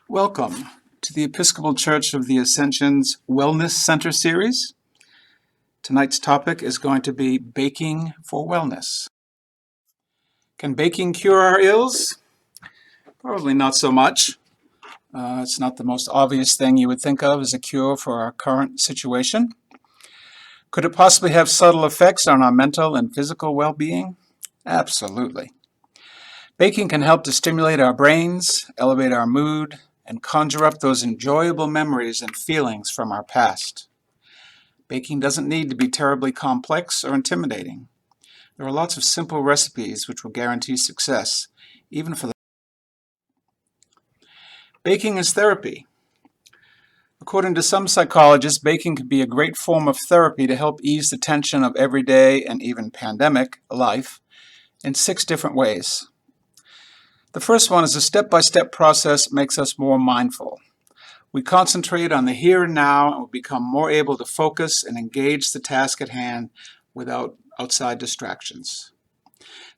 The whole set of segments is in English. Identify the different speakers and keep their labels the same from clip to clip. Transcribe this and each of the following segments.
Speaker 1: Welcome to the Episcopal Church of the Ascension's Wellness Center series. Tonight's topic is going to be baking for wellness. Can baking cure our ills? Probably not so much. It's not the most obvious thing you would think of as a cure for our current situation. Could it possibly have subtle effects on our mental and physical well-being? Absolutely. Baking can help to stimulate our brains, elevate our mood, and conjure up those enjoyable memories and feelings from our past. Baking doesn't need to be terribly complex or intimidating. There are lots of simple recipes which will guarantee success, even for the... Baking is therapy. According to some psychologists, baking can be a great form of therapy to help ease the tension of everyday and even pandemic life in 6 different ways. The first one is a step-by-step process makes us more mindful. We concentrate on the here and now and we become more able to focus and engage the task at hand without outside distractions.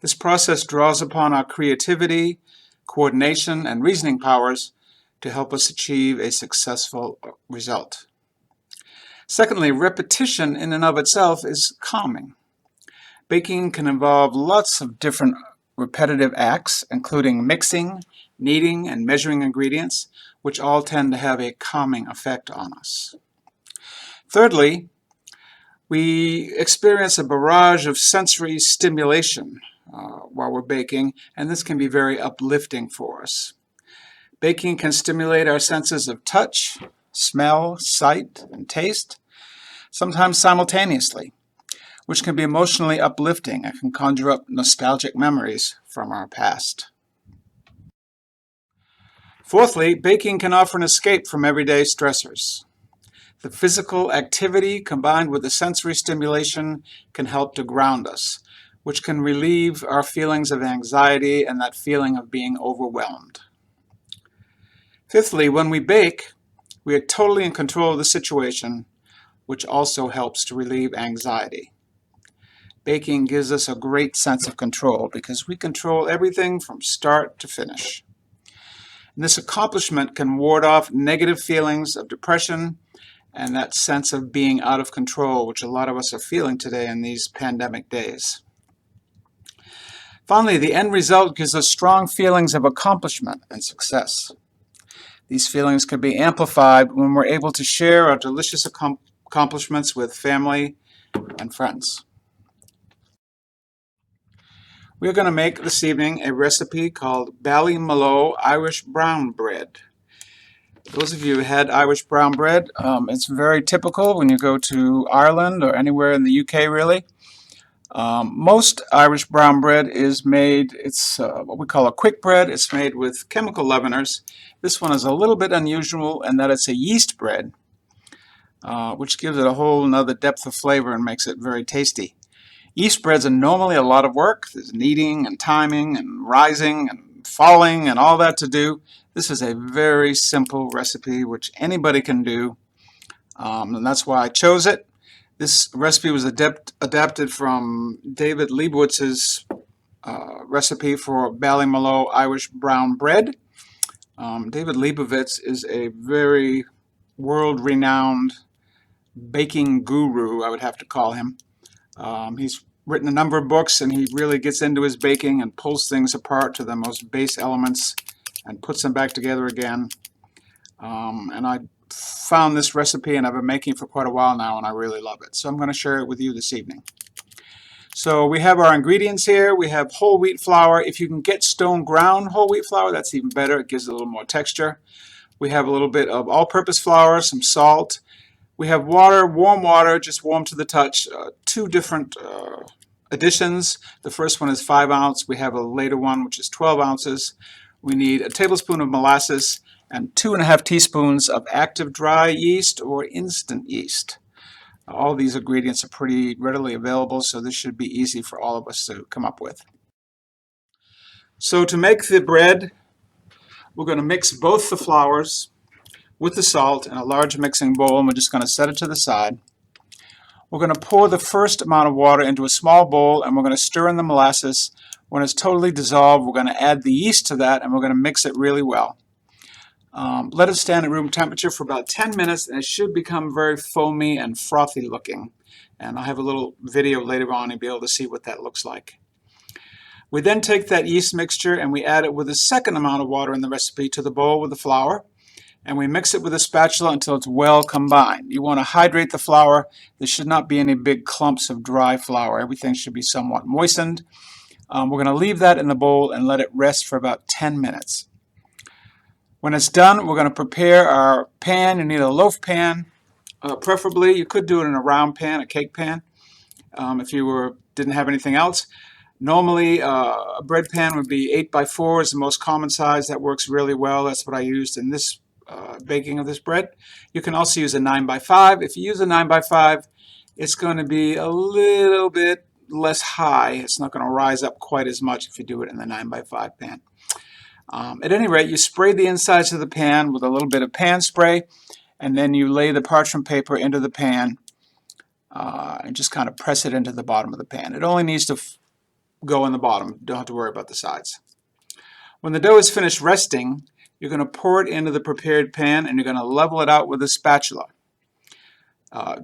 Speaker 1: This process draws upon our creativity, coordination, and reasoning powers to help us achieve a successful result. Secondly, repetition in and of itself is calming. Baking can involve lots of different repetitive acts, including mixing, kneading, and measuring ingredients, which all tend to have a calming effect on us. Thirdly, we experience a barrage of sensory stimulation while we're baking, and this can be very uplifting for us. Baking can stimulate our senses of touch, smell, sight, and taste, sometimes simultaneously, which can be emotionally uplifting and can conjure up nostalgic memories from our past. Fourthly, baking can offer an escape from everyday stressors. The physical activity combined with the sensory stimulation can help to ground us, which can relieve our feelings of anxiety and that feeling of being overwhelmed. Fifthly, when we bake, we are totally in control of the situation, which also helps to relieve anxiety. Baking gives us a great sense of control because we control everything from start to finish. And this accomplishment can ward off negative feelings of depression and that sense of being out of control, which a lot of us are feeling today in these pandemic days. Finally, the end result gives us strong feelings of accomplishment and success. These feelings can be amplified when we're able to share our delicious accomplishments with family and friends. We're going to make this evening a recipe called Ballymaloe Irish Brown Bread. Those of you who had Irish brown bread, it's very typical when you go to Ireland or anywhere in the UK really. Most Irish brown bread is made, it's what we call a quick bread. It's made with chemical leaveners. This one is a little bit unusual in that it's a yeast bread, which gives it a whole nother depth of flavor and makes it very tasty. Yeast breads are normally a lot of work. There's kneading and timing and rising and falling and all that to do. This is a very simple recipe which anybody can do, and that's why I chose it. This recipe was adapted from David Leibowitz's recipe for Ballymaloe Irish Brown Bread. David Leibowitz is a very world-renowned baking guru, I would have to call him. He's written a number of books and he really gets into his baking and pulls things apart to the most base elements and puts them back together again. And I found this recipe and I've been making it for quite a while now and I really love it. So I'm going to share it with you this evening. So we have our ingredients here. We have whole wheat flour. If you can get stone ground whole wheat flour, that's even better. It gives it a little more texture. We have a little bit of all-purpose flour, some salt. We have water, warm water, just warm to the touch. 2 different additions. The first one is 5 ounce. We have a later one which is 12 ounces. We need a tablespoon of molasses and 2½ teaspoons of active dry yeast or instant yeast. All these ingredients are pretty readily available, so this should be easy for all of us to come up with. So to make the bread, we're going to mix both the flours with the salt in a large mixing bowl, and we're just going to set it to the side. We're going to pour the first amount of water into a small bowl, and we're going to stir in the molasses. When it's totally dissolved, we're going to add the yeast to that, and we're going to mix it really well. Let it stand at room temperature for about 10 minutes and it should become very foamy and frothy looking. And I'll have a little video later on and be able to see what that looks like. We then take that yeast mixture and we add it with the second amount of water in the recipe to the bowl with the flour. And we mix it with a spatula until it's well combined. You want to hydrate the flour. There should not be any big clumps of dry flour. Everything should be somewhat moistened. We're going to leave that in the bowl and let it rest for about 10 minutes. When it's done, we're going to prepare our pan. You need a loaf pan. Preferably, you could do it in a round pan, a cake pan, if you didn't have anything else. Normally, a bread pan would be 8x4 is the most common size. That works really well. That's what I used in this baking of this bread. You can also use a 9x5. If you use a 9x5, it's going to be a little bit less high. It's not going to rise up quite as much if you do it in the 9x5 pan. At any rate, you spray the insides of the pan with a little bit of pan spray, and then you lay the parchment paper into the pan and just kind of press it into the bottom of the pan. It only needs to go in the bottom. You don't have to worry about the sides. When the dough is finished resting, you're going to pour it into the prepared pan and you're going to level it out with a spatula.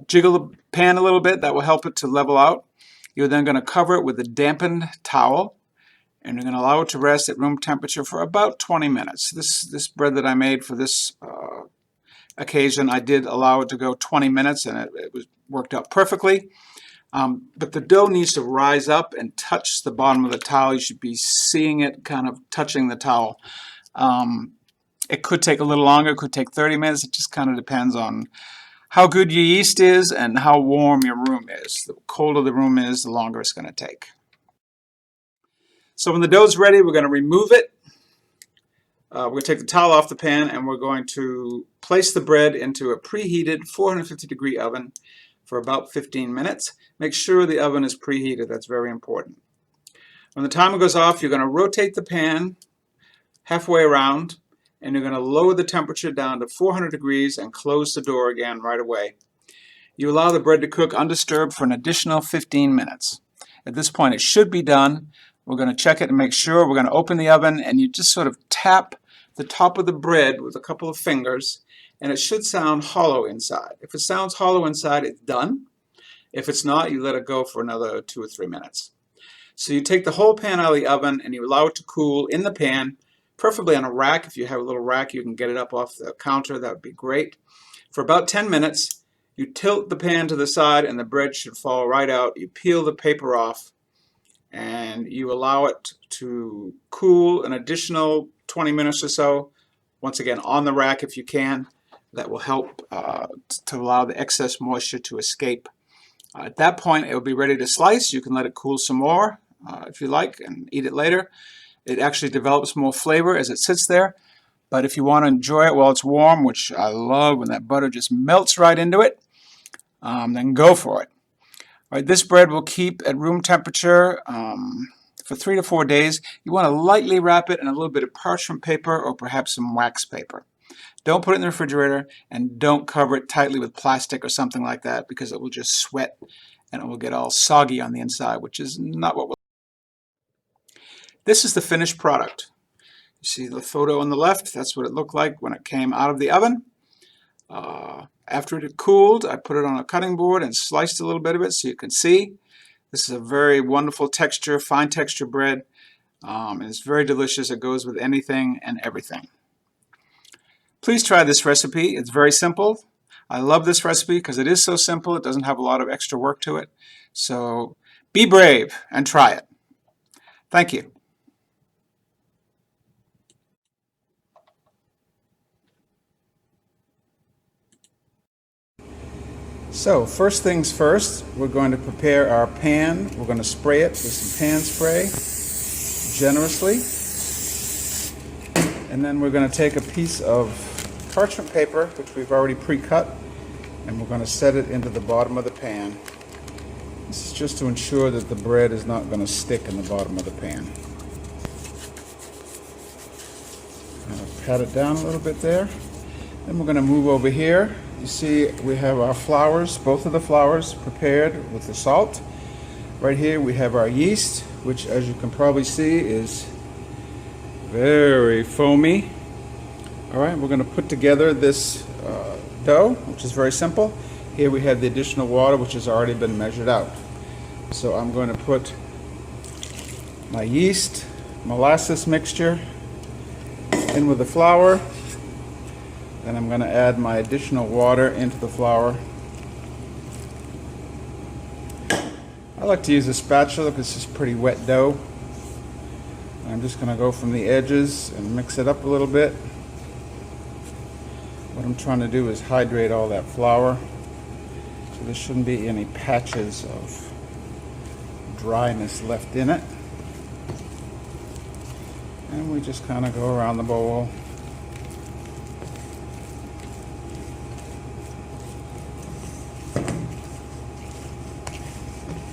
Speaker 1: Jiggle the pan a little bit. That will help it to level out. You're then going to cover it with a dampened towel and you're going to allow it to rest at room temperature for about 20 minutes. This bread that I made for this occasion, I did allow it to go 20 minutes and it worked out perfectly. But the dough needs to rise up and touch the bottom of the towel. You should be seeing it kind of touching the towel. It could take a little longer. It could take 30 minutes. It just kind of depends on how good your yeast is and how warm your room is. The colder the room is, the longer it's going to take. So when the dough's ready, we're going to remove it. We're going to take the towel off the pan and we're going to place the bread into a preheated 450 degree oven for about 15 minutes. Make sure the oven is preheated. That's very important. When the timer goes off, you're going to rotate the pan halfway around and you're going to lower the temperature down to 400 degrees and close the door again right away. You allow the bread to cook undisturbed for an additional 15 minutes. At this point, it should be done. We're going to check it and make sure. We're going to open the oven and you just sort of tap the top of the bread with a couple of fingers and it should sound hollow inside. If it sounds hollow inside, it's done. If it's not, you let it go for another 2 or 3 minutes. So you take the whole pan out of the oven and you allow it to cool in the pan, preferably on a rack. If you have a little rack, you can get it up off the counter. That would be great. For about 10 minutes, you tilt the pan to the side and the bread should fall right out. You peel the paper off and you allow it to cool an additional 20 minutes or so. Once again, on the rack if you can. That will help to allow the excess moisture to escape. At that point, it will be ready to slice. You can let it cool some more if you like and eat it later. It actually develops more flavor as it sits there. But if you want to enjoy it while it's warm, which I love when that butter just melts right into it, then go for it. All right, this bread will keep at room temperature for 3 to 4 days. You want to lightly wrap it in a little bit of parchment paper or perhaps some wax paper. Don't put it in the refrigerator and don't cover it tightly with plastic or something like that because it will just sweat and it will get all soggy on the inside, which is not what we'll. This is the finished product. You see the photo on the left? That's what it looked like when it came out of the oven. After it had cooled, I put it on a cutting board and sliced a little bit of it so you can see. This is a very wonderful texture, fine texture bread. And it's very delicious. It goes with anything and everything. Please try this recipe. It's very simple. I love this recipe because it is so simple. It doesn't have a lot of extra work to it. So be brave and try it. Thank you. So first things first, we're going to prepare our pan. We're going to spray it with some pan spray generously. And then we're going to take a piece of parchment paper, which we've already pre-cut, and we're going to set it into the bottom of the pan. This is just to ensure that the bread is not going to stick in the bottom of the pan. Pat it down a little bit there. Then we're going to move over here. You see we have our flours, both of the flours prepared with the salt. Right here we have our yeast, which as you can probably see is very foamy. Alright, we're going to put together this dough, which is very simple. Here we have the additional water, which has already been measured out. So I'm going to put my yeast molasses mixture in with the flour. Then I'm going to add my additional water into the flour. I like to use a spatula because it's pretty wet dough. I'm just going to go from the edges and mix it up a little bit. What I'm trying to do is hydrate all that flour, so there shouldn't be any patches of dryness left in it. And we just kind of go around the bowl.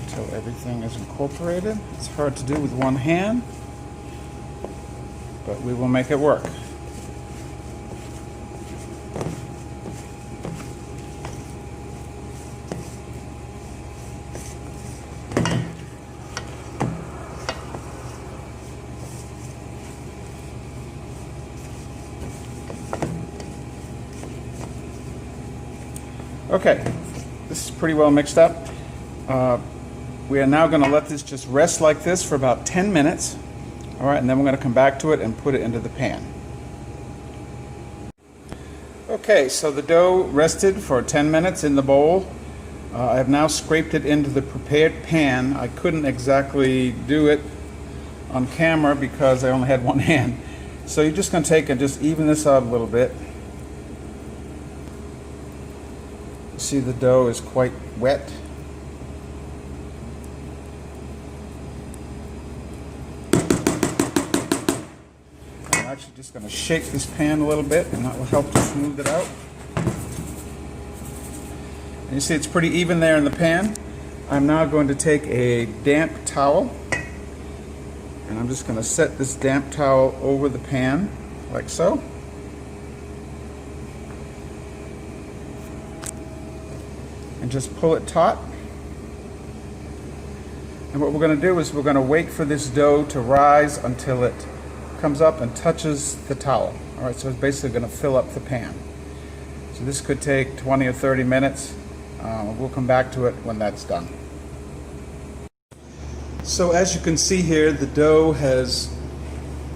Speaker 1: Until everything is incorporated. It's hard to do with one hand, but we will make it work. Okay, this is pretty well mixed up. We are now going to let this just rest like this for about 10 minutes. All right, and then we're going to come back to it and put it into the pan. Okay, so the dough rested for 10 minutes in the bowl. I have now scraped it into the prepared pan. I couldn't exactly do it on camera because I only had one hand. So you're just going to take and just even this out a little bit. See, the dough is quite wet. I'm actually just going to shake this pan a little bit, and that will help to smooth it out. And you see it's pretty even there in the pan. I'm now going to take a damp towel, and I'm just going to set this damp towel over the pan like so. And just pull it taut. And what we're going to do is we're going to wait for this dough to rise until it comes up and touches the towel. All right, so it's basically going to fill up the pan. So this could take 20 or 30 minutes. We'll come back to it when that's done. So as you can see here, the dough has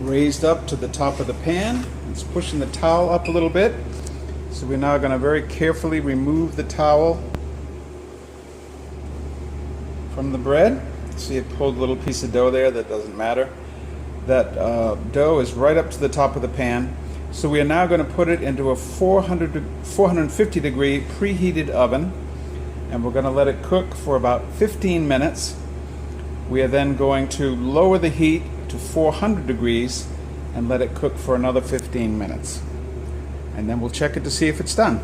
Speaker 1: raised up to the top of the pan. It's pushing the towel up a little bit. So we're now going to very carefully remove the towel from the bread. See, it pulled a little piece of dough there. That doesn't matter. That dough is right up to the top of the pan. So we are now going to put it into a 450 degree preheated oven, and we're going to let it cook for about 15 minutes. We are then going to lower the heat to 400 degrees and let it cook for another 15 minutes. And then we'll check it to see if it's done.